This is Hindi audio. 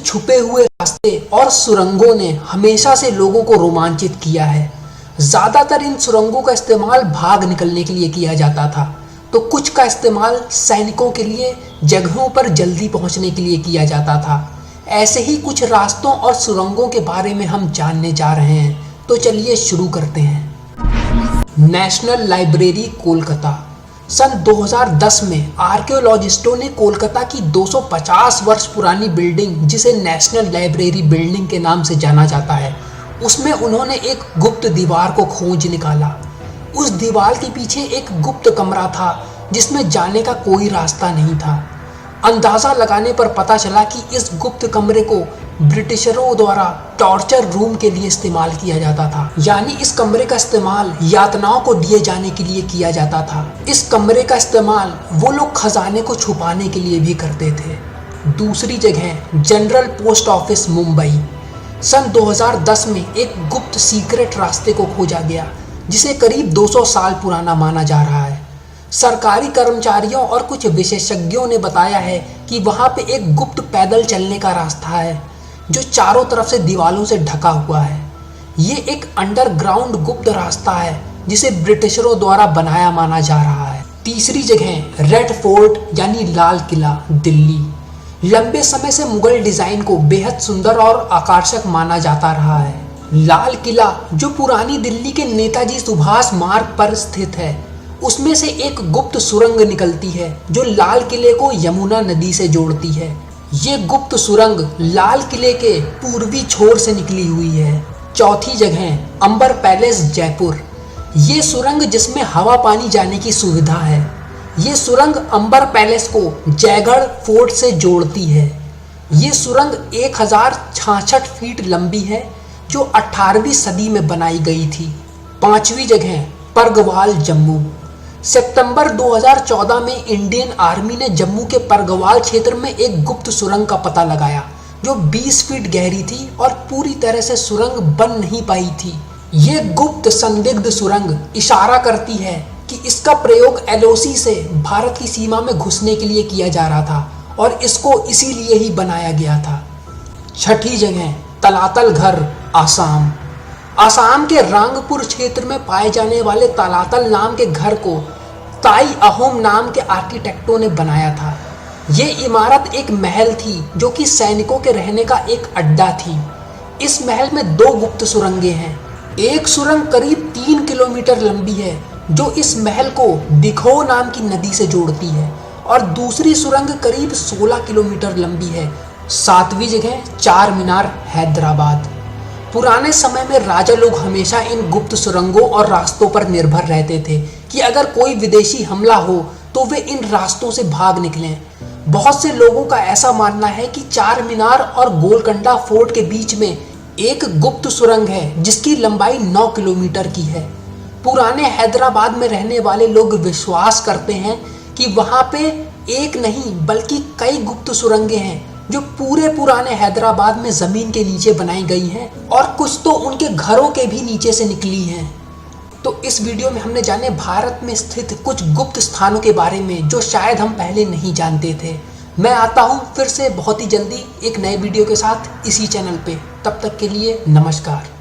छुपे हुए रास्ते और सुरंगों ने हमेशा से लोगों को रोमांचित किया है। ज़्यादातर इन सुरंगों का इस्तेमाल भाग निकलने के लिए किया जाता था, तो कुछ का इस्तेमाल सैनिकों के लिए जगहों पर जल्दी पहुंचने के लिए किया जाता था। ऐसे ही कुछ रास्तों और सुरंगों के बारे में हम जानने जा रहे हैं, तो चलिए शुरू करते हैं। National library Kolkata. सन 2010 में आर्कियोलॉजिस्टों ने कोलकाता की 250 वर्ष पुरानी बिल्डिंग, जिसे नेशनल लाइब्रेरी बिल्डिंग के नाम से जाना जाता है, उसमें उन्होंने एक गुप्त दीवार को खोज निकाला। उस दीवार के पीछे एक गुप्त कमरा था जिसमें जाने का कोई रास्ता नहीं था। अंदाज़ा लगाने पर पता चला कि इस गुप्त कमरे को ब्रिटिशरों द्वारा टॉर्चर रूम के लिए इस्तेमाल किया जाता था, यानी इस कमरे का इस्तेमाल यातनाओं को दिए जाने के लिए किया जाता था। इस कमरे का इस्तेमाल वो लोग खजाने को छुपाने के लिए भी करते थे। दूसरी जगह जनरल पोस्ट ऑफिस मुंबई। सन 2010 में एक गुप्त सीक्रेट रास्ते को खोजा गया जिसे करीब 200 साल पुराना माना जा रहा है। सरकारी कर्मचारियों और कुछ विशेषज्ञों ने बताया है कि वहाँ पे एक गुप्त पैदल चलने का रास्ता है जो चारों तरफ से दीवालों से ढका हुआ है। ये एक अंडरग्राउंड गुप्त रास्ता है जिसे ब्रिटिशरों द्वारा बनाया माना जा रहा है। तीसरी जगह रेड फोर्ट यानी लाल किला, दिल्ली। लंबे समय से मुगल डिजाइन को बेहद सुंदर और आकर्षक माना जाता रहा है। लाल किला, जो पुरानी दिल्ली के नेताजी सुभाष मार्ग पर स्थित है, उसमें से एक गुप्त सुरंग निकलती है जो लाल किले को यमुना नदी से जोड़ती है। ये गुप्त सुरंग लाल किले के पूर्वी छोर से निकली हुई है। चौथी जगह अंबर पैलेस, जयपुर। ये सुरंग जिसमें हवा पानी जाने की सुविधा है। ये सुरंग अंबर पैलेस को जयगढ़ फोर्ट से जोड़ती है। ये सुरंग 1066 फीट लंबी है जो 18वीं सदी में बनाई गई थी। पांचवी जगह परगवाल, जम्मू। सितंबर 2014 में इंडियन आर्मी ने जम्मू के परगवाल क्षेत्र में एक गुप्त सुरंग का पता लगाया जो 20 फीट गहरी थी और पूरी तरह से सुरंग बन नहीं पाई थी। ये गुप्त संदिग्ध सुरंग इशारा करती है कि इसका प्रयोग एलओसी से भारत की सीमा में घुसने के लिए किया जा रहा था और इसको इसीलिए ही बनाया गया था। छठी जगह तलातल घर, आसाम। आसाम के रांगपुर क्षेत्र में पाए जाने वाले तलातल नाम के घर को ताई अहोम नाम के आर्किटेक्टों ने बनाया था। ये इमारत एक महल थी जो कि सैनिकों के रहने का एक अड्डा थी। इस महल में 2 गुप्त सुरंगें हैं। एक सुरंग करीब 3 किलोमीटर लंबी है जो इस महल को दिखो नाम की नदी से जोड़ती है और दूसरी सुरंग करीब 16 किलोमीटर लंबी है। 7वीं जगह चार मीनार, हैदराबाद। पुराने समय में राजा लोग हमेशा इन गुप्त सुरंगों और रास्तों पर निर्भर रहते थे कि अगर कोई विदेशी हमला हो तो वे इन रास्तों से भाग निकलें। बहुत से लोगों का ऐसा मानना है कि चार मीनार और गोलकुंडा फोर्ट के बीच में एक गुप्त सुरंग है जिसकी लंबाई 9 किलोमीटर की है। पुराने हैदराबाद में रहने वाले लोग विश्वास करते हैं कि वहाँ पे एक नहीं बल्कि कई गुप्त सुरंगें हैं जो पूरे पुराने हैदराबाद में जमीन के नीचे बनाई गई हैं और कुछ तो उनके घरों के भी नीचे से निकली हैं। तो इस वीडियो में हमने जाने भारत में स्थित कुछ गुप्त स्थानों के बारे में जो शायद हम पहले नहीं जानते थे। मैं आता हूँ फिर से बहुत ही जल्दी एक नए वीडियो के साथ इसी चैनल पे। तब तक के लिए नमस्कार।